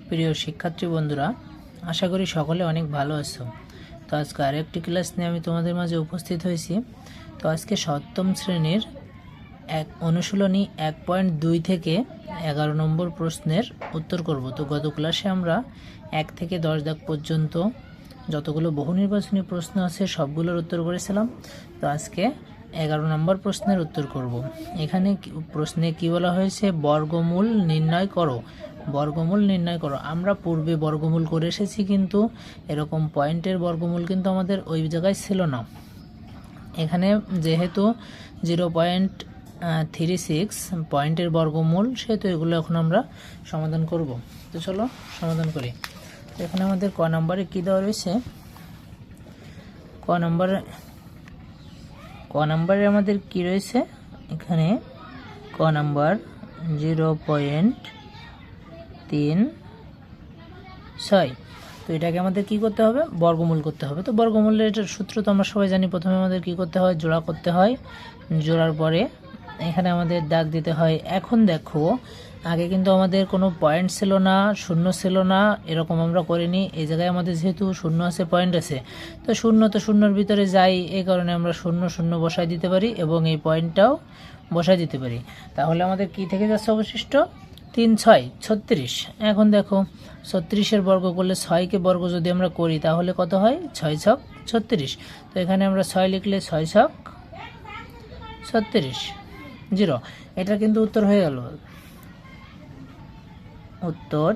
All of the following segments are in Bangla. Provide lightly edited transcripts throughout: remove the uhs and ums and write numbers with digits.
প্রিয় শিক্ষার্থী বন্ধুরা, আশা করি সকলে অনেক ভালো আছো। তো আজকে আরেকটি ক্লাস নিয়ে আমি তোমাদের মাঝে উপস্থিত হয়েছি। তো আজকে সপ্তম শ্রেণীর অনুশীলনী 1.2 থেকে 11 নম্বর প্রশ্নের উত্তর করব। তো গত ক্লাসে আমরা 1 থেকে 10 দাগ পর্যন্ত যতগুলো বহু নির্বাচনী প্রশ্ন আছে সবগুলোর উত্তর করেছিলাম। তো আজকে 11 নম্বর প্রশ্নের উত্তর করব। এখানে প্রশ্নে কি বলা হয়েছে, বর্গমূল নির্ণয় করো। বর্গমূল নির্ণয় করো। আমরা পূর্বে বর্গমূল করে এসেছি, কিন্তু এরকম পয়েন্টের বর্গমূল কিন্তু আমাদের ওই জায়গায় ছিল না। এখানে যেহেতু 0.36 পয়েন্টের বর্গমূল, সেহেতু এগুলো এখন আমরা সমাধান করব। তো চলো সমাধান করি। এখানে আমাদের ক নম্বরে কী দেওয়া রয়েছে, ক নম্বরে আমাদের কি রয়েছে, এখানে ক নাম্বার 0.36। তো এটাকে আমাদের কি করতে হবে, বর্গমূল করতে হবে। তো বর্গমূলের এটার সূত্র তো আমরা সবাই জানি। প্রথমে আমাদের কি করতে হয়, জোড়া করতে হয়। জোড়ার পরে এখানে আমাদের দাগ দিতে হয়। এখন দেখো, আগে কিন্তু আমাদের কোনো পয়েন্ট ছিল না, শূন্য ছিল না, এরকম আমরা করিনি। এই জায়গায় আমাদের যেহেতু শূন্য আছে, পয়েন্ট আছে, তো শূন্যর ভিতরে যাই, এই কারণে আমরা শূন্য শূন্য বসাই দিতে পারি এবং এই পয়েন্টটাও বসাই দিতে পারি। তাহলে আমাদের কি থেকে যাচ্ছে অবশিষ্ট, 3 6 36। এখন দেখো, 36-এর বর্গ করলে 6কে বর্গ যদি আমরা করি তাহলে কত হয়, 6 ছক 36। তো এখানে আমরা 6 লিখলে 6 ছক 36, 0। এটা কিন্তু উত্তর হয়ে গেল। উত্তর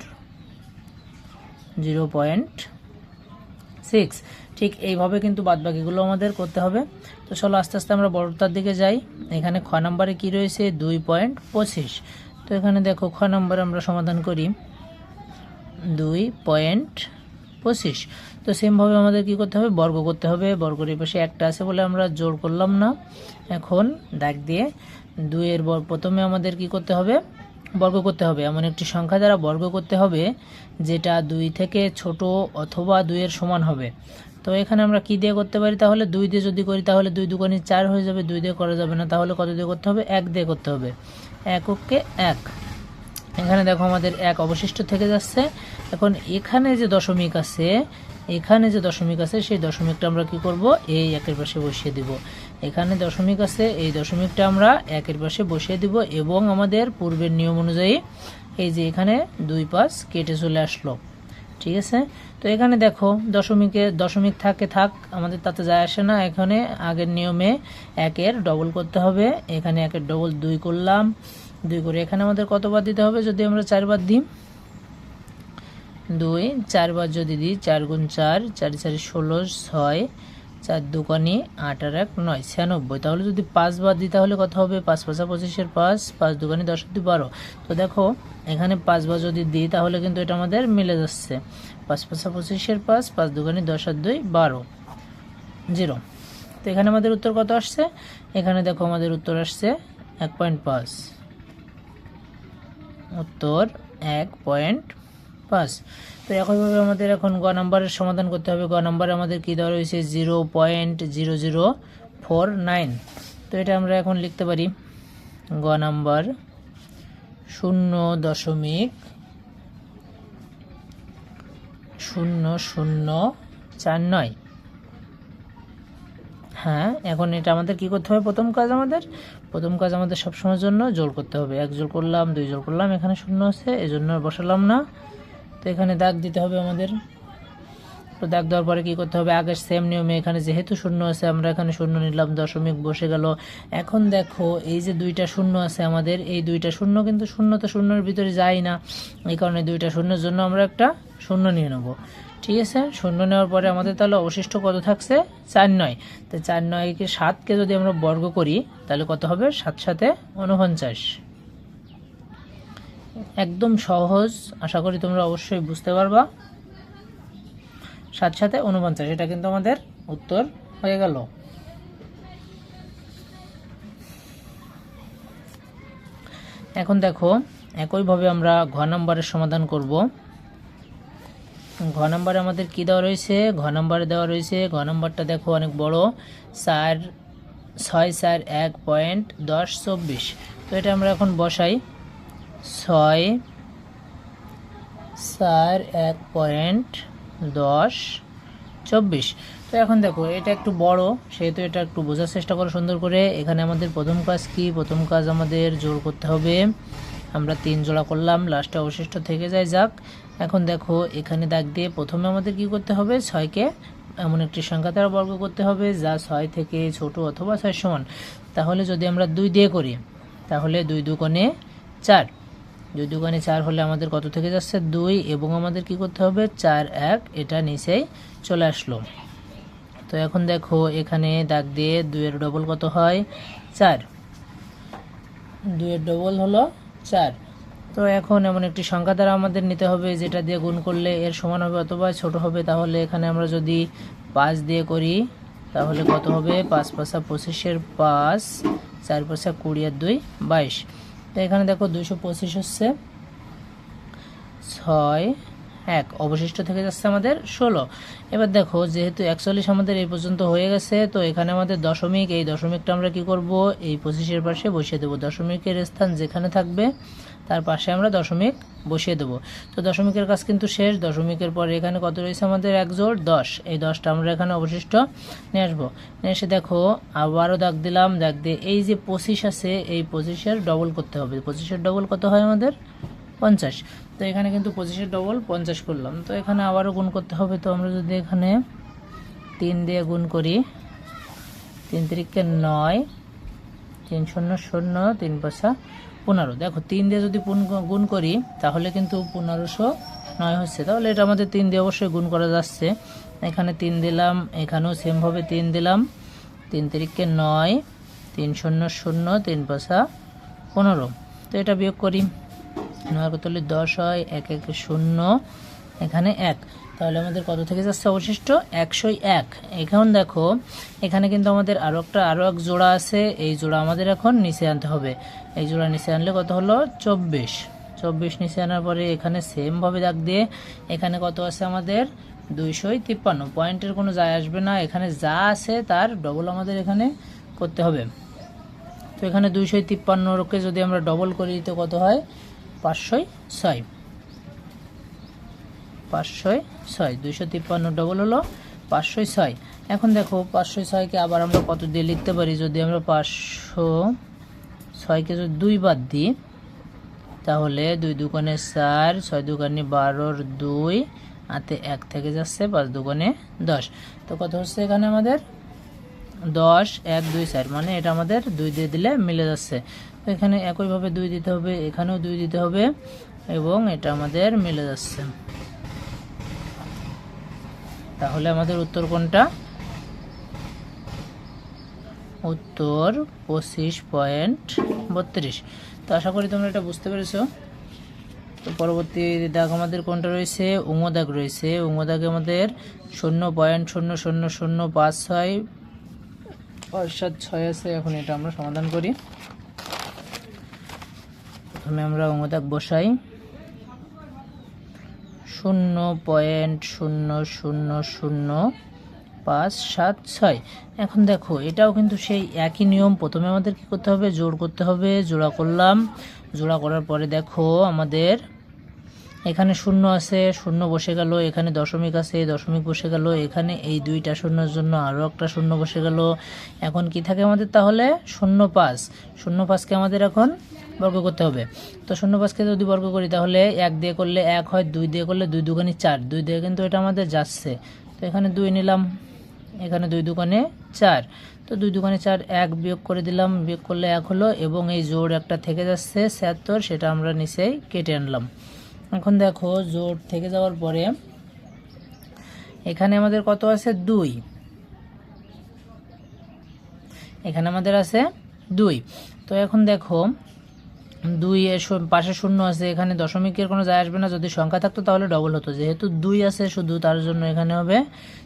0.6। ঠিক এইভাবে কিন্তু বাদবাকিগুলো আমাদের করতে হবে। তো চলো আস্তে আস্তে আমরা বড়টার দিকে যাই। এখানে খ নম্বরে কি রয়েছে, 2.25। তো এখানে দেখো, খ নম্বরে আমরা সমাধান করি 2.25। তো সেমভাবে আমাদের কি করতে হবে, বর্গ করতে হবে। বর্গের পাশে একটা আছে বলে আমরা জোর করলাম না। এখন দাগ দিয়ে 2-এর প্রথমে আমাদের কি করতে হবে, বর্গ করতে হবে। এমন একটি সংখ্যা দ্বারা বর্গ করতে হবে যেটা 2 থেকে ছোট অথবা 2-এর সমান হবে। তো এখানে আমরা কি দিয়ে করতে পারি, তাহলে 2 দিয়ে যদি করি তাহলে 2 দুগুণে 4 হয়ে যাবে। 2 দিয়ে করা যাবে না, তাহলে কত দিয়ে করতে হবে, 1 দিয়ে করতে হবে। এককে 1। এখানে দেখো আমাদের 1 অবশিষ্ট থেকে যাচ্ছে। এখন এখানে যে দশমিক আছে, সেই দশমিকটা আমরা কি করব, এই 1-এর পাশে বসিয়ে দিব। এখানে দশমিক আছে, এই দশমিকটা আমরা 1-এর পাশে বসিয়ে দিব এবং আমাদের পূর্বের নিয়ম অনুযায়ী এই যে এখানে 2 5 কেটে চলে আসলো। ঠিক আছে। তো এখানে দেখো, দশমিক থাক, আমাদের তাতে যায় আসে না। এখানে আগের নিয়মে 1-এর ডবল করতে হবে। এখানে 1-এর ডবল 2 করলাম। 2 করে এখানে আমাদের কতবার দিতে হবে, যদি আমরা 4 বার দিই, 2 4 বার যদি দিই, 4 গুণ 4, 4 4 16, 6, 4 দুগুণে 8 আর 1 9, 96। তাহলে যদি 5 বার দিই তাহলে কত হবে, 5 5 25-এর 5, 5 দুগুণে 10 2 12। তো দেখো, এখানে 5 বার যদি দিই তাহলে কিন্তু এটা আমাদের মিলে যাচ্ছে। 5 5 25-এর 5, 5 দুগুণে 10 আর 2 12, 0। তো এখানে আমাদের উত্তর কত আসছে, এখানে দেখো আমাদের উত্তর আসছে 1.5। উত্তর 1.5। তো একইভাবে আমাদের এখন গ নাম্বারের সমাধান করতে হবে। গ নাম্বারে আমাদের কী দেওয়া রয়েছে, 0.0049। তো এটা আমরা এখন লিখতে পারি, গ নাম্বার 0.0049। হ্যাঁ, এখন এটা আমাদের কি করতে হবে, প্রথম কাজ আমাদের সবসময়ের জন্য জোর করতে হবে। 1 জোর করলাম, 2 জোর করলাম, এখানে শূন্য আছে এজন্য বসালাম না। তো এখানে দাগ দিতে হবে আমাদের। তো দাগ দেওয়ার পরে কি করতে হবে, আগের সেম নিয়মে এখানে যেহেতু শূন্য আছে আমরা এখানে শূন্য নিলাম, দশমিক বসে গেল। এখন দেখো, এই যে 2টা শূন্য আছে আমাদের, এই 2টা শূন্য কিন্তু শূন্য তো শূন্যের ভিতরে যায় না, এই কারণে 2টা শূন্যের জন্য আমরা একটা শূন্য নিয়ে নেব। ঠিক আছে। শূন্য নেওয়ার পরে আমাদের তাহলে অবশিষ্ট কত থাকছে, 4 9। তো 4 9-কে 7-কে যদি আমরা বর্গ করি তাহলে কত হবে, 7 7 49। একদম সহজ, আশা করি তোমরা অবশ্যই বুঝতে পারবা। 7 7 49, এটা কিন্তু আমাদের উত্তর হয়ে গেল। এখন দেখো, একইভাবে আমরা ঘ নাম্বারের সমাধান করব। ঘ নাম্বারে আমাদের কি দেওয়া রয়েছে, ঘ নাম্বারটা দেখো অনেক বড়, 4 6 4 1.10 24। তো এটা আমরা এখন বসাই, 6 4 1.10 তো এখন দেখো এটা একটু বড়, সেহেতু এটা একটু বোঝার চেষ্টা করো সুন্দর করে। এখানে আমাদের প্রথম কাজ কি? প্রথম কাজ আমাদের জোড় করতে হবে। আমরা 3 জোড়া করলাম, লাস্টে অবশিষ্ট থেকে যায় যাক। এখন দেখো এখানে দাগ দিয়ে প্রথমে আমাদের কি করতে হবে? 6কে এমন একটি সংখ্যা দ্বারা বর্গ করতে হবে যা 6 থেকে ছোট অথবা 6 সমান। তাহলে যদি আমরা 2 দিয়ে করি তাহলে 2 দুগুণে 4, 2 দুগুণে 4 হলে আমাদের কত থেকে যাচ্ছে? 2, এবং আমাদের কি করতে হবে? 4 1 এটা নিচেই চলে আসলো। তো এখন দেখো এখানে দাগ দিয়ে 2 এর ডবল কত হয়? 4, 2 এর ডবল হলো 4। তো এখন এমন একটি সংখ্যা দ্বারা আমাদের নিতে হবে যেটা দিয়ে গুণ করলে এর সমান হবে অথবা ছোট হবে। তাহলে এখানে আমরা যদি 5 দিয়ে করি তাহলে কত হবে? 5 5 25 5, 4 5 20 আর 2 22। তো এখানে দেখো 225 হচ্ছে 6 1, অবশিষ্ট থেকে যাচ্ছে আমাদের 16। এবার দেখো যেহেতু 41 আমাদের এই পর্যন্ত হয়ে গেছে, তো এখানে আমাদের দশমিক, এই দশমিকটা আমরা কি করব? এই 25-এর পাশে বসিয়ে দেবো। দশমিকের স্থান যেখানে থাকবে তার পাশে আমরা দশমিক বসিয়ে দেবো। তো দশমিকের কাজ কিন্তু শেষ। দশমিকের পরে এখানে কত রয়েছে আমাদের? 1 জোড় 10। এই 10টা আমরা এখানে অবশিষ্ট নিয়ে আসবো। নিয়ে এসে দেখো আবারও দাগ দিলাম। দাগ দিয়ে এই যে 25 আছে, এই 25-এর ডবল করতে হবে। 25-এর ডবল কত হয় আমাদের? 50। তো এখানে কিন্তু 25-এর ডবল 50 করলাম। তো এখানে আবারও গুণ করতে হবে। তো আমরা যদি এখানে 3 দিয়ে গুণ করি, 3 3 9, 3 0 0, 3 5 15। দেখো 3 দিয়ে যদি গুণ করি তাহলে কিন্তু 1509 হচ্ছে। তাহলে এটা আমাদের 3 দিয়ে অবশ্যই গুণ করা যাচ্ছে। এখানে 3 দিলাম, এখানেও সেমভাবে 3 দিলাম। 3 3 9, 3 0 0, 3 5 15। তো এটা বিয়োগ করি, 9 কত হলে 10 হয়, 1 1 0, এখানে 1। তাহলে আমাদের কত থেকে যাচ্ছে অবশিষ্ট? 101। এখন দেখো এখানে কিন্তু আমাদের আরও এক জোড়া আছে। এই জোড়া আমাদের এখন নিচে আনতে হবে। এই জোড়া নিচে আনলে কত হলো? 24। 24 নিচে আনার পরে এখানে সেমভাবে দাগ দিয়ে এখানে কত আছে আমাদের? 253। পয়েন্টের কোনো যায় আসবে না, এখানে যা আছে তার ডবল আমাদের এখানে করতে হবে। তো এখানে 253কে যদি আমরা ডবল করি তো কত হয়? 506। 506, 253 ডবল হলো 506। এখন দেখো 506কে আবার আমরা কত দিয়ে লিখতে পারি? যদি আমরা 506কে যদি 2 বাদ দিই তাহলে 2 দুগুণে 4, 6 দুগুণে 12, 2 হাতে 1 থেকে যাচ্ছে, 5 দুগুণে 10। তো কত হচ্ছে এখানে আমাদের? 10 1 2 4, মানে এটা আমাদের 2 দিয়ে দিলে মিলে যাচ্ছে। তো এখানে একইভাবে 2 দিতে হবে, এখানেও 2 দিতে হবে, এবং এটা আমাদের মিলে যাচ্ছে। তাহলে আমাদের উত্তর কোনটা? উত্তর 25.32। তো আশা করি তোমরা এটা বুঝতে পেরেছো। তো পরবর্তী দাগ আমাদের কোনটা রয়েছে? উঙ্গ দাগ রয়েছে। উঙ্গ দাগে আমাদের 0.000056 আছে। এখন এটা আমরা সমাধান করি। প্রথমে আমরা উঙ্গ দাগ বসাই। 0.000576। এখন দেখো এটাও কিন্তু সেই একই নিয়ম। প্রথমে আমাদের কি করতে হবে? জোড় করতে হবে। জোড়া করলাম। জোড়া করার পরে দেখো আমাদের এখানে 0 আছে, 0 বসে গেল। এখানে দশমিক আছে, দশমিক বসে গেল। এখানে এই 2টা শূন্যর জন্য আরও একটা 0 বসে গেল। এখন কি থাকে আমাদের? তাহলে 05। 05কে আমাদের এখন বর্গ করতে হবে। তো 05কে যদি বর্গ করি তাহলে 1 দিয়ে করলে 1 হয়, 2 দিয়ে করলে 2 দুগুণে 4, 2 দিয়ে কিন্তু এটা আমাদের যাচ্ছে। তো এখানে 2 নিলাম, এখানে 2 দুগুণে 4। তো 2 দুগুণে 4, 1 বিয়োগ করে দিলাম, বিয়োগ করলে 1 হলো, এবং এই জোড় একটা থেকে যাচ্ছে 76, সেটা আমরা নিচেই কেটে আনলাম। এখন দেখো জোড় থেকে যাওয়ার পরে এখানে আমাদের কত আছে? 2। এখানে আমাদের আছে 2। তো এখন দেখো 2 এর পাশে 0 আছে, এখানে দশমিকের কোনো যায় আসবে না। যদি সংখ্যা থাকতো তাহলে ডবল হতো, যেহেতু 2 আছে শুধু, তার জন্য এখানে হবে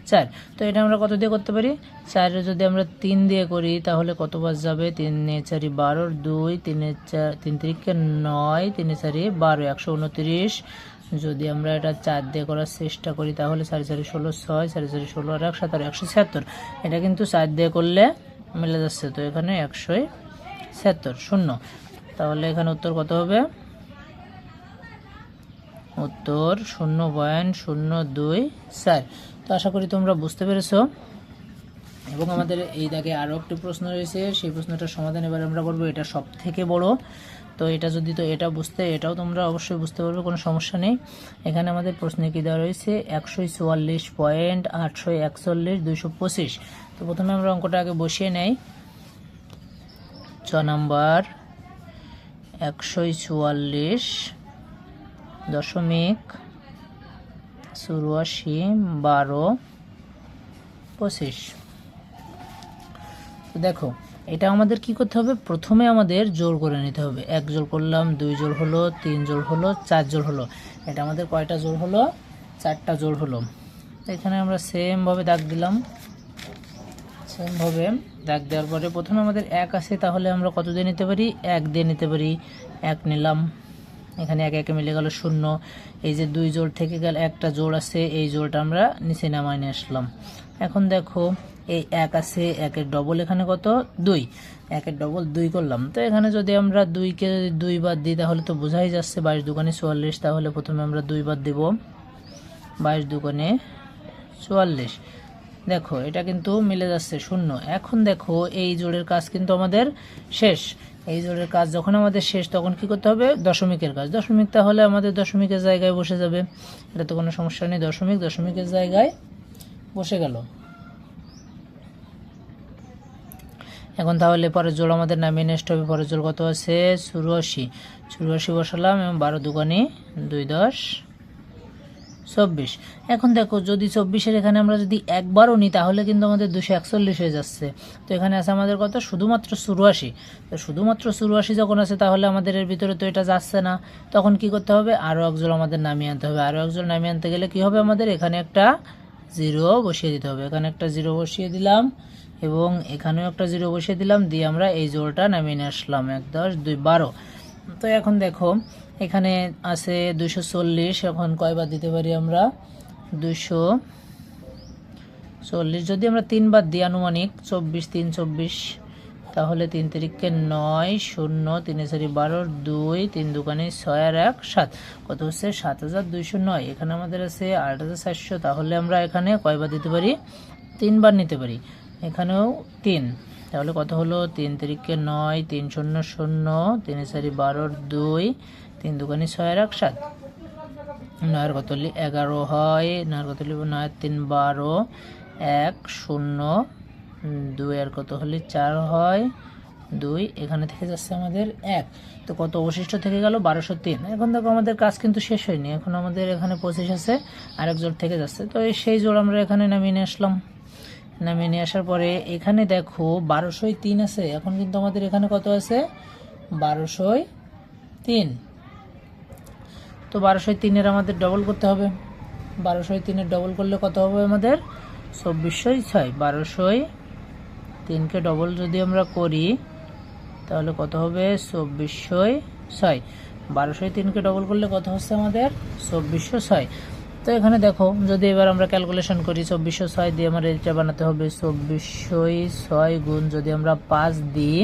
4। তো এটা আমরা কত দিয়ে করতে পারি? 4 যদি আমরা 3 দিয়ে করি তাহলে কত পাস যাবে? 3 4 12, 2 3 4 3 3 9, 3 4 12, 129। যদি আমরা এটা 4 দিয়ে করার চেষ্টা করি তাহলে 4 4 16, 6 4 4 16 আর 1 17, 176। এটা কিন্তু 4 দিয়ে করলে মিলে যাচ্ছে। তো এখানে 176 0। তাহলে এখানে উত্তর কত হবে? উত্তর 0.024। তো আশা করি তোমরা বুঝতে পেরেছো। এবং আমাদের এই দাগে আরও একটি প্রশ্ন রয়েছে, সেই প্রশ্নটার সমাধান এবার আমরা করবো। এটা সব থেকে বড়, তো এটা যদি তো এটা বুঝতে এটাও তোমরা অবশ্যই বুঝতে পারবে, কোনো সমস্যা নেই। এখানে আমাদের প্রশ্নে কি দেওয়া রয়েছে 144.841 তো প্রথমে আমরা অঙ্কটা আগে বসিয়ে নেই। 6 নাম্বার 144.1225। তো দেখো এটা আমাদের কি করতে হবে, প্রথমে আমাদের জোড় করে নিতে হবে। 1 জোড় করলাম, 2 জোড় হলো, 3 জোড় হলো, 4 জোড় হলো। এটা আমাদের কয়টা জোড় হলো, 4টা জোড় হলো। এখানে আমরা সেমভাবে দাগ দিলাম। সেমভাবে দাগ দেওয়ার পরে প্রথমে আমাদের 1 আছে, তাহলে আমরা কত দিয়ে নিতে পারি, 1 দিয়ে নিতে পারি। 1 নিলাম, এখানে 1 1 মিলে গেল 0। এই যে 2 জোড় থেকে গেল, একটা জোড় আছে, এই জোড়টা আমরা নিচে নামায় নিয়ে আসলাম। এখন দেখো এই 1 আছে, 1-এর ডবল এখানে কত, 2। 1-এর ডবল 2 করলাম। তো এখানে যদি আমরা 2-কে 2 বাদ দিই তাহলে তো বোঝাই যাচ্ছে 22 দুগুণে 44। তাহলে প্রথমে আমরা 2 বাদ দিব, 22 দুগুণে 44। দেখো এটা কিন্তু মিলে যাচ্ছে 0। এখন দেখো এই জোড়ের কাজ কিন্তু আমাদের শেষ। এই জোড়ের কাজ যখন আমাদের শেষ, তখন কি করতে হবে, দশমিকের কাজ। দশমিক তাহলে আমাদের দশমিকের জায়গায় বসে যাবে, এটা তো কোনো সমস্যা নেই। দশমিকের জায়গায় বসে গেল। এখন তাহলে পরের জোড় আমাদের নামিয়ে নেক্সট হবে। পরের জোড় কত আছে, 84 বসালাম, এবং 12 দুগুণে 2 10 24। এখন দেখো যদি 24-এর এখানে আমরা যদি একবারও নিই তাহলে কিন্তু আমাদের 241 হয়ে যাচ্ছে। তো এখানে আছে আমাদের কত, শুধুমাত্র 84। তো শুধুমাত্র 84 যখন আছে তাহলে আমাদের এর ভিতরে তো এটা যাচ্ছে না। তখন কি করতে হবে, আরও এক জোড় আমাদের নামিয়ে আনতে হবে। আরও এক জোড় নামিয়ে আনতে গেলে কি হবে, আমাদের এখানে একটা 0 বসিয়ে দিতে হবে। এখানে একটা 0 বসিয়ে দিলাম, এবং এখানেও একটা 0 বসিয়ে দিলাম, দিয়ে আমরা এই জোড়টা নামিয়ে নিয়ে আসলাম। 1 10 2 12। তো এখন দেখো এখানে আছে 240। এখন কয়বার দিতে পারি আমরা, 240 যদি আমরা 3 বার দিই, আনুমানিক 24 3 24, তাহলে 3 তিরিকে 9 0 3 4 12 2 3 দুগুণে 6 আর 1 7, কত হচ্ছে 7209। এখানে আমাদের আছে 8400। তাহলে আমরা এখানে কয়বার দিতে পারি, 3 বার নিতে পারি। এখানেও 3, তাহলে কত হলো, 3 তিরিকে 9 3 0 0 3 4 12 2 3 দুগুণে 6 আর 1 7, 9 কত হলে 11 হয়, 9 কত হলে 9 3 12 1 0 2 আর কত হলে 4 হয় 2। এখানে থেকে যাচ্ছে আমাদের 1। তো কত অবশিষ্ট থেকে গেল, 1203। এখন দেখো আমাদের কাজ কিন্তু শেষ হয়নি। এখন আমাদের এখানে 25 আছে, আরেক জোড় থেকে যাচ্ছে। তো সেই জোড় আমরা এখানে নামিয়ে নিয়ে আসলাম। নামিয়ে নিয়ে আসার পরে এখানে দেখো 1203 আছে। এখন কিন্তু আমাদের এখানে কত আছে, 1203। তো 1203-এর আমাদের ডবল করতে হবে। 1203-এর ডবল করলে কত হবে আমাদের, 2406। 1203-কে ডবল যদি আমরা করি তাহলে কত হবে, 2406। 1203-কে ডবল করলে কত হচ্ছে আমাদের, 2406। তো এখানে দেখো যদি এবার আমরা ক্যালকুলেশন করি, 2406 দিয়ে আমরা এটা বানাতে হবে। 2406 গুণ যদি আমরা 5 দিই,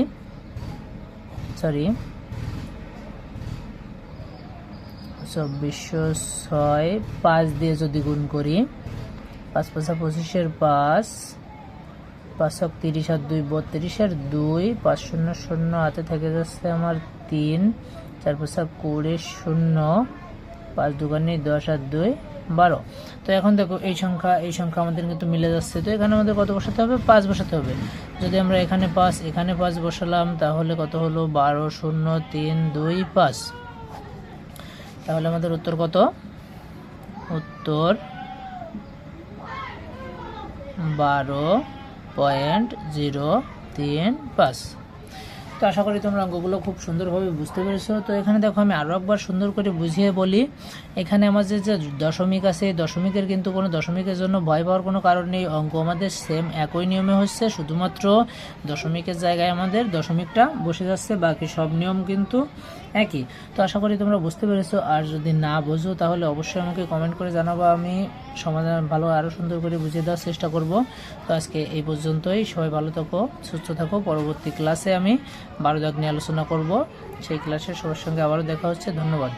2406 5 দিয়ে যদি গুণ করি, 5 5 25-এর 5 5 30 আর 2 32 আর 2 5 0 0 হাতে থেকে যাচ্ছে আমার 3 4 5 20 0 5 দুগুণে 10 আর 2 12। তো এখন দেখো এই সংখ্যা আমাদের কিন্তু মিলে যাচ্ছে। তো এখানে আমাদের কত বসাতে হবে, 5 বসাতে হবে। যদি আমরা এখানে 5 বসালাম তাহলে কত হলো, 12 0 3 2 5। তাহলে আমাদের উত্তর কত, উত্তর 12.035। তো আশা করি তোমরা অঙ্কগুলো খুব সুন্দরভাবে বুঝতে পেরেছো। তো এখানে দেখো আমি আরও একবার সুন্দর করে বুঝিয়ে বলি। এখানে আমাদের যে দশমিক আছে, দশমিকের কিন্তু কোনো দশমিকের জন্য ভয় পাওয়ার কোনো কারণ নেই। অঙ্ক আমাদের সেম একই নিয়মে হচ্ছে, শুধুমাত্র দশমিকের জায়গায় আমাদের দশমিকটা বসে যাচ্ছে, বাকি সব নিয়ম কিন্তু একই। তো আশা করি তোমরা বুঝতে পেরেছো। আর যদি না বোঝো তাহলে অবশ্যই আমাকে কমেন্ট করে জানাবো, আমি সমাধান ভালো আরও সুন্দর করে বুঝিয়ে দেওয়ার চেষ্টা করব। তো আজকে এই পর্যন্তই। সবাই ভালো থাকো, সুস্থ থাকো। পরবর্তী ক্লাসে আমি 12 দাগ নিয়ে আলোচনা করব। সেই ক্লাসে সবার সঙ্গে আবারও দেখা হচ্ছে। ধন্যবাদ।